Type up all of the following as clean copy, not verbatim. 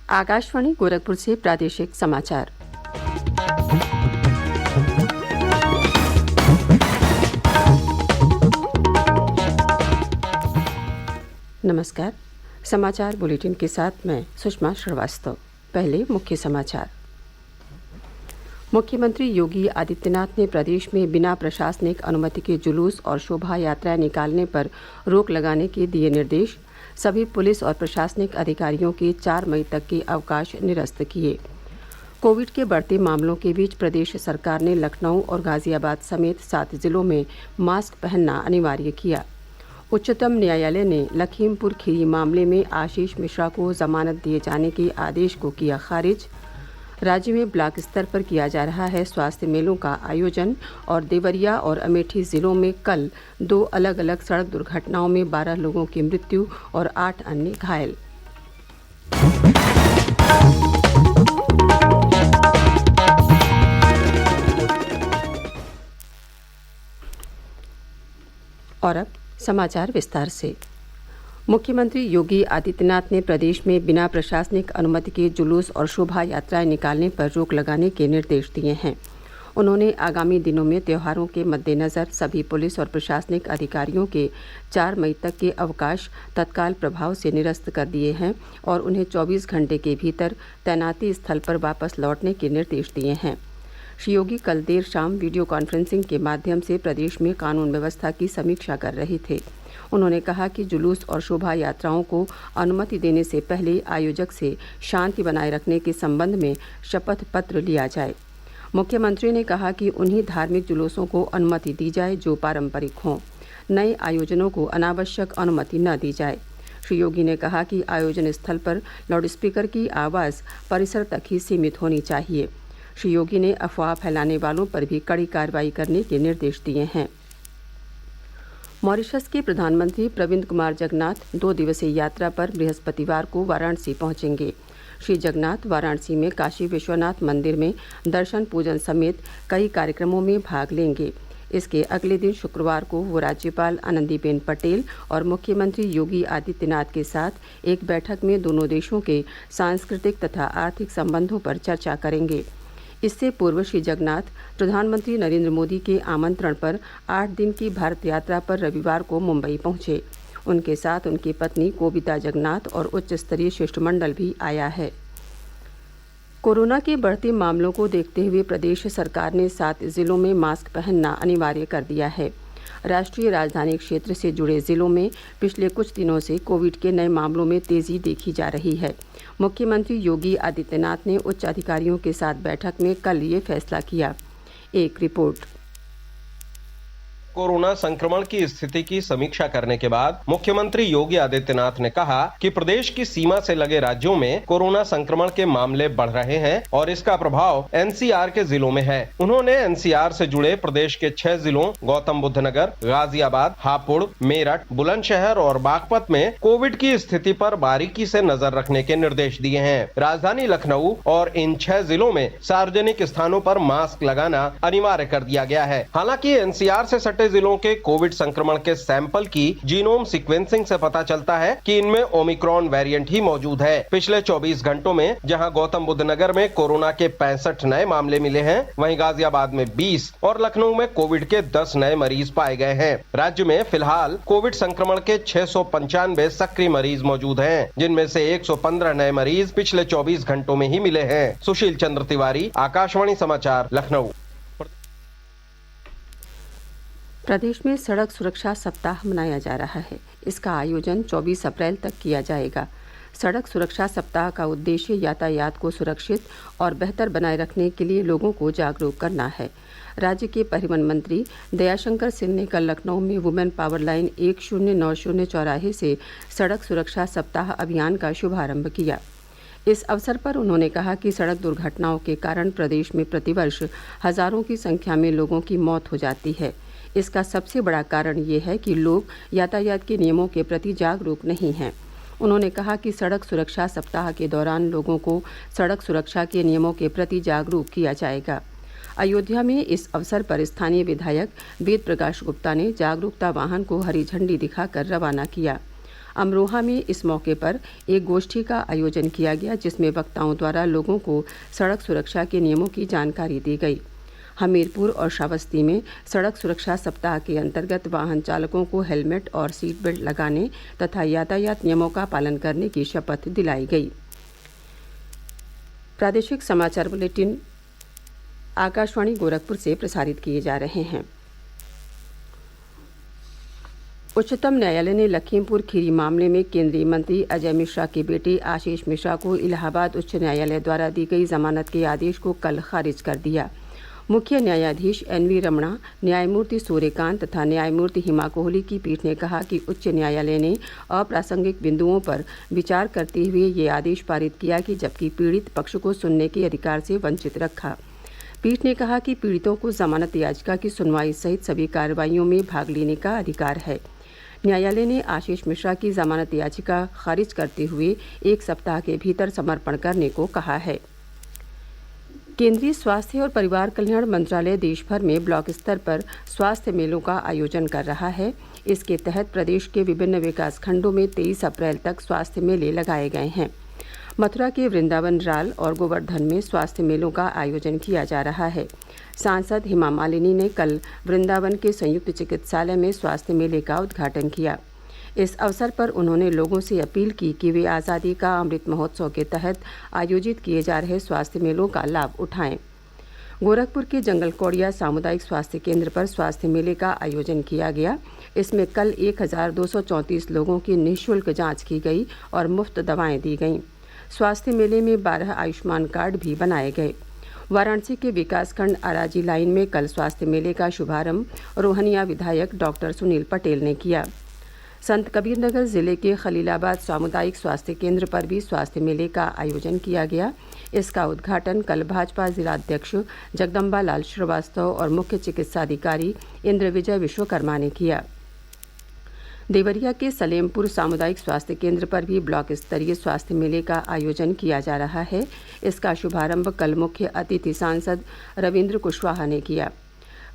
आकाशवाणी गोरखपुर से प्रादेशिक समाचार। नमस्कार। समाचार बुलेटिन के साथ मैं सुषमा श्रीवास्तव। पहले मुख्य समाचार। मुख्यमंत्री योगी आदित्यनाथ ने प्रदेश में बिना प्रशासनिक अनुमति के जुलूस और शोभा यात्राएं निकालने पर रोक लगाने के दिए निर्देश। सभी पुलिस और प्रशासनिक अधिकारियों के 4 मई तक के अवकाश निरस्त किए। कोविड के बढ़ते मामलों के बीच प्रदेश सरकार ने लखनऊ और गाजियाबाद समेत 7 जिलों में मास्क पहनना अनिवार्य किया। उच्चतम न्यायालय ने लखीमपुर खीरी मामले में आशीष मिश्रा को जमानत दिए जाने के आदेश को किया खारिज। राज्य में ब्लॉक स्तर पर किया जा रहा है स्वास्थ्य मेलों का आयोजन और देवरिया और अमेठी जिलों में कल 2 अलग अलग सड़क दुर्घटनाओं में 12 लोगों की मृत्यु और 8 अन्य घायल। और अब समाचार विस्तार से। मुख्यमंत्री योगी आदित्यनाथ ने प्रदेश में बिना प्रशासनिक अनुमति के जुलूस और शोभा यात्राएं निकालने पर रोक लगाने के निर्देश दिए हैं। उन्होंने आगामी दिनों में त्योहारों के मद्देनज़र सभी पुलिस और प्रशासनिक अधिकारियों के 4 मई तक के अवकाश तत्काल प्रभाव से निरस्त कर दिए हैं और उन्हें 24 घंटे के भीतर तैनाती स्थल पर वापस लौटने के निर्देश दिए हैं। श्री योगी कल देर शाम वीडियो कॉन्फ्रेंसिंग के माध्यम से प्रदेश में कानून व्यवस्था की समीक्षा कर रहे थे। उन्होंने कहा कि जुलूस और शोभा यात्राओं को अनुमति देने से पहले आयोजक से शांति बनाए रखने के संबंध में शपथ पत्र लिया जाए। मुख्यमंत्री ने कहा कि उन्हीं धार्मिक जुलूसों को अनुमति दी जाए जो पारंपरिक हों। नए आयोजनों को अनावश्यक अनुमति न दी जाए। श्री योगी ने कहा कि आयोजन स्थल पर लाउडस्पीकर की आवाज़ परिसर तक ही सीमित होनी चाहिए। श्री योगी ने अफवाह फैलाने वालों पर भी कड़ी कार्रवाई करने के निर्देश दिए हैं। मॉरिशस के प्रधानमंत्री प्रविंद कुमार जगन्नाथ 2 दिवसीय यात्रा पर बृहस्पतिवार को वाराणसी पहुंचेंगे। श्री जगन्नाथ वाराणसी में काशी विश्वनाथ मंदिर में दर्शन पूजन समेत कई कार्यक्रमों में भाग लेंगे। इसके अगले दिन शुक्रवार को वो राज्यपाल आनंदीबेन पटेल और मुख्यमंत्री योगी आदित्यनाथ के साथ एक बैठक में दोनों देशों के सांस्कृतिक तथा आर्थिक संबंधों पर चर्चा करेंगे। इससे पूर्व श्री जगन्नाथ प्रधानमंत्री नरेंद्र मोदी के आमंत्रण पर 8 दिन की भारत यात्रा पर रविवार को मुंबई पहुंचे। उनके साथ उनकी पत्नी कोबिता जगन्नाथ और उच्च स्तरीय शिष्टमंडल भी आया है। कोरोना के बढ़ते मामलों को देखते हुए प्रदेश सरकार ने 7 जिलों में मास्क पहनना अनिवार्य कर दिया है। राष्ट्रीय राजधानी क्षेत्र से जुड़े जिलों में पिछले कुछ दिनों से कोविड के नए मामलों में तेजी देखी जा रही है। मुख्यमंत्री योगी आदित्यनाथ ने उच्च अधिकारियों के साथ बैठक में कल ये फैसला किया। एक रिपोर्ट। कोरोना संक्रमण की स्थिति की समीक्षा करने के बाद मुख्यमंत्री योगी आदित्यनाथ ने कहा कि प्रदेश की सीमा से लगे राज्यों में कोरोना संक्रमण के मामले बढ़ रहे हैं और इसका प्रभाव एनसीआर के जिलों में है। उन्होंने एनसीआर से जुड़े प्रदेश के 6 जिलों गौतम बुद्ध नगर, गाजियाबाद, हापुड़, मेरठ, बुलंदशहर और बागपत में कोविड की स्थिति पर बारीकी से नजर रखने के निर्देश दिए हैं। राजधानी लखनऊ और इन 6 जिलों में सार्वजनिक स्थानों पर मास्क लगाना अनिवार्य कर दिया गया है। हालांकि एनसीआर से सटे जिलों के कोविड संक्रमण के सैंपल की जीनोम सीक्वेंसिंग से पता चलता है कि इनमें ओमिक्रॉन वेरिएंट ही मौजूद है। पिछले 24 घंटों में जहां गौतम बुद्ध नगर में कोरोना के 65 नए मामले मिले हैं, वहीं गाजियाबाद में 20 और लखनऊ में कोविड के 10 नए मरीज पाए गए हैं। राज्य में फिलहाल कोविड संक्रमण के 695 सक्रिय मरीज मौजूद हैं, जिनमें से 115 नए मरीज पिछले 24 घंटों में ही मिले हैं। सुशील चंद्र तिवारी, आकाशवाणी समाचार, लखनऊ। प्रदेश में सड़क सुरक्षा सप्ताह मनाया जा रहा है। इसका आयोजन 24 अप्रैल तक किया जाएगा। सड़क सुरक्षा सप्ताह का उद्देश्य यातायात को सुरक्षित और बेहतर बनाए रखने के लिए लोगों को जागरूक करना है। राज्य के परिवहन मंत्री दयाशंकर सिंह ने कल लखनऊ में वुमेन पावर लाइन 1090 चौराहे से सड़क सुरक्षा सप्ताह अभियान का शुभारंभ किया। इस अवसर पर उन्होंने कहा कि सड़क दुर्घटनाओं के कारण प्रदेश में प्रतिवर्ष हजारों की संख्या में लोगों की मौत हो जाती है। इसका सबसे बड़ा कारण ये है कि लोग यातायात के नियमों के प्रति जागरूक नहीं हैं। उन्होंने कहा कि सड़क सुरक्षा सप्ताह के दौरान लोगों को सड़क सुरक्षा के नियमों के प्रति जागरूक किया जाएगा। अयोध्या में इस अवसर पर स्थानीय विधायक वेद प्रकाश गुप्ता ने जागरूकता वाहन को हरी झंडी दिखाकर रवाना किया। अमरोहा में इस मौके पर एक गोष्ठी का आयोजन किया गया, जिसमें वक्ताओं द्वारा लोगों को सड़क सुरक्षा के नियमों की जानकारी दी गई। हमीरपुर और श्रावस्ती में सड़क सुरक्षा सप्ताह के अंतर्गत वाहन चालकों को हेलमेट और सीट बेल्ट लगाने तथा यातायात नियमों का पालन करने की शपथ दिलाई गई। प्रादेशिक समाचार बुलेटिन आकाशवाणी गोरखपुर से प्रसारित किए जा रहे हैं। उच्चतम न्यायालय ने लखीमपुर खीरी मामले में केंद्रीय मंत्री अजय मिश्रा के बेटे आशीष मिश्रा को इलाहाबाद उच्च न्यायालय द्वारा दी गई जमानत के आदेश को कल खारिज कर दिया। मुख्य न्यायाधीश एन.वी. रमणा, न्यायमूर्ति सूर्यकांत तथा न्यायमूर्ति हिमा कोहली की पीठ ने कहा कि उच्च न्यायालय ने अप्रासंगिक बिंदुओं पर विचार करते हुए ये आदेश पारित किया कि जबकि पीड़ित पक्ष को सुनने के अधिकार से वंचित रखा। पीठ ने कहा कि पीड़ितों को जमानत याचिका की सुनवाई सहित सभी कार्रवाइयों में भाग लेने का अधिकार है। न्यायालय ने आशीष मिश्रा की जमानत याचिका खारिज करते हुए 1 सप्ताह के भीतर समर्पण करने को कहा है। केंद्रीय स्वास्थ्य और परिवार कल्याण मंत्रालय देश भर में ब्लॉक स्तर पर स्वास्थ्य मेलों का आयोजन कर रहा है। इसके तहत प्रदेश के विभिन्न विकास खंडों में 23 अप्रैल तक स्वास्थ्य मेले लगाए गए हैं। मथुरा के वृंदावन राल और गोवर्धन में स्वास्थ्य मेलों का आयोजन किया जा रहा है। सांसद हेमा मालिनी ने कल वृंदावन के संयुक्त चिकित्सालय में स्वास्थ्य मेले का उद्घाटन किया। इस अवसर पर उन्होंने लोगों से अपील की कि वे आज़ादी का अमृत महोत्सव के तहत आयोजित किए जा रहे स्वास्थ्य मेलों का लाभ उठाएं। गोरखपुर के जंगल कौड़िया सामुदायिक स्वास्थ्य केंद्र पर स्वास्थ्य मेले का आयोजन किया गया। इसमें कल 1234 लोगों की निःशुल्क जांच की गई और मुफ्त दवाएं दी गईं। स्वास्थ्य मेले में 12 आयुष्मान कार्ड भी बनाए गए। वाराणसी के विकासखंड अराजी लाइन में कल स्वास्थ्य मेले का शुभारंभ रोहनिया विधायक डॉक्टर सुनील पटेल ने किया। संत कबीरनगर जिले के खलीलाबाद सामुदायिक स्वास्थ्य केंद्र पर भी स्वास्थ्य मेले का आयोजन किया गया। इसका उद्घाटन कल भाजपा जिलाध्यक्ष जगदम्बा लाल श्रीवास्तव और मुख्य चिकित्साधिकारी इंद्र विजय विश्वकर्मा ने किया। देवरिया के सलेमपुर सामुदायिक स्वास्थ्य केंद्र पर भी ब्लॉक स्तरीय स्वास्थ्य मेले का आयोजन किया जा रहा है। इसका शुभारंभ कल मुख्य अतिथि सांसद रविंद्र कुशवाहा ने किया।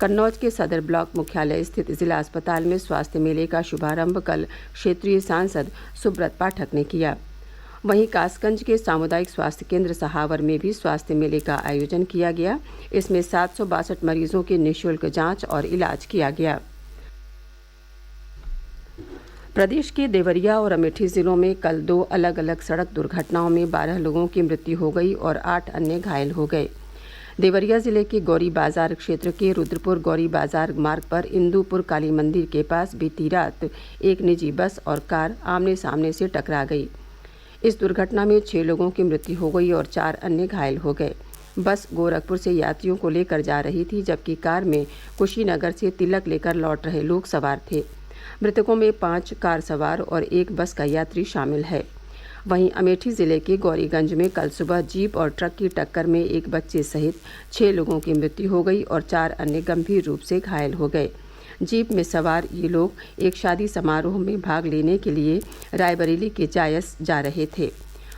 कन्नौज के सदर ब्लॉक मुख्यालय स्थित जिला अस्पताल में स्वास्थ्य मेले का शुभारंभ कल क्षेत्रीय सांसद सुब्रत पाठक ने किया। वहीं कासगंज के सामुदायिक स्वास्थ्य केंद्र सहावर में भी स्वास्थ्य मेले का आयोजन किया गया। इसमें 762 मरीजों की निःशुल्क जांच और इलाज किया गया। प्रदेश के देवरिया और अमेठी जिलों में कल 2 अलग अलग सड़क दुर्घटनाओं में 12 लोगों की मृत्यु हो गई और 8 अन्य घायल हो गए। देवरिया जिले के गौरी बाजार क्षेत्र के रुद्रपुर गौरी बाजार मार्ग पर इंदुपुर काली मंदिर के पास बीती रात एक निजी बस और कार आमने सामने से टकरा गई। इस दुर्घटना में 6 लोगों की मृत्यु हो गई और 4 अन्य घायल हो गए। बस गोरखपुर से यात्रियों को लेकर जा रही थी, जबकि कार में कुशीनगर से तिलक लेकर लौट रहे लोग सवार थे। मृतकों में 5 कार सवार और 1 बस का यात्री शामिल है। वहीं अमेठी जिले के गौरीगंज में कल सुबह जीप और ट्रक की टक्कर में एक बच्चे सहित 6 लोगों की मृत्यु हो गई और 4 अन्य गंभीर रूप से घायल हो गए। जीप में सवार ये लोग एक शादी समारोह में भाग लेने के लिए रायबरेली के जायस जा रहे थे।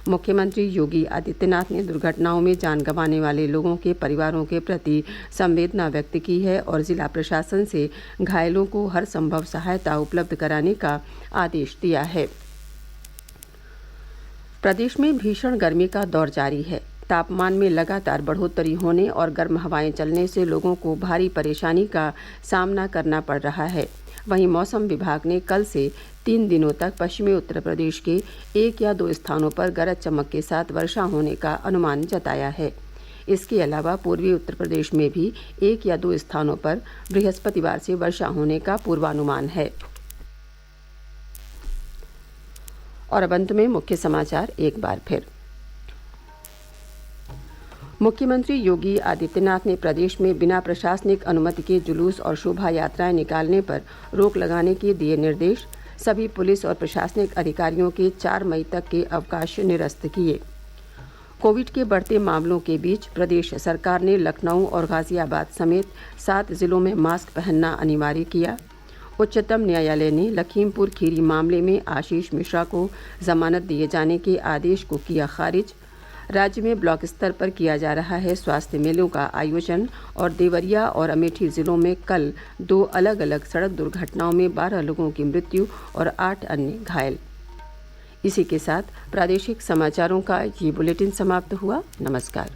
मुख्यमंत्री योगी आदित्यनाथ ने दुर्घटनाओं में जान गंवाने वाले लोगों के परिवारों के प्रति संवेदना व्यक्त की है और जिला प्रशासन से घायलों को हर संभव सहायता उपलब्ध कराने का आदेश दिया है। प्रदेश में भीषण गर्मी का दौर जारी है। तापमान में लगातार बढ़ोतरी होने और गर्म हवाएं चलने से लोगों को भारी परेशानी का सामना करना पड़ रहा है। वहीं मौसम विभाग ने कल से 3 दिनों तक पश्चिमी उत्तर प्रदेश के 1 या 2 स्थानों पर गरज चमक के साथ वर्षा होने का अनुमान जताया है। इसके अलावा पूर्वी उत्तर प्रदेश में भी 1 या 2 स्थानों पर बृहस्पतिवार से वर्षा होने का पूर्वानुमान है। और अब अंत में मुख्य समाचार एक बार फिर। मुख्यमंत्री योगी आदित्यनाथ ने प्रदेश में बिना प्रशासनिक अनुमति के जुलूस और शोभा यात्राएं निकालने पर रोक लगाने के दिए निर्देश। सभी पुलिस और प्रशासनिक अधिकारियों के 4 मई तक के अवकाश निरस्त किए। कोविड के बढ़ते मामलों के बीच प्रदेश सरकार ने लखनऊ और गाजियाबाद समेत 7 जिलों में मास्क पहनना अनिवार्य किया। उच्चतम न्यायालय ने लखीमपुर खीरी मामले में आशीष मिश्रा को जमानत दिए जाने के आदेश को किया खारिज। राज्य में ब्लॉक स्तर पर किया जा रहा है स्वास्थ्य मेलों का आयोजन। और देवरिया और अमेठी जिलों में कल 2 अलग अलग सड़क दुर्घटनाओं में 12 लोगों की मृत्यु और 8 अन्य घायल। इसी के साथ प्रादेशिक समाचारों का ये बुलेटिन समाप्त हुआ। नमस्कार।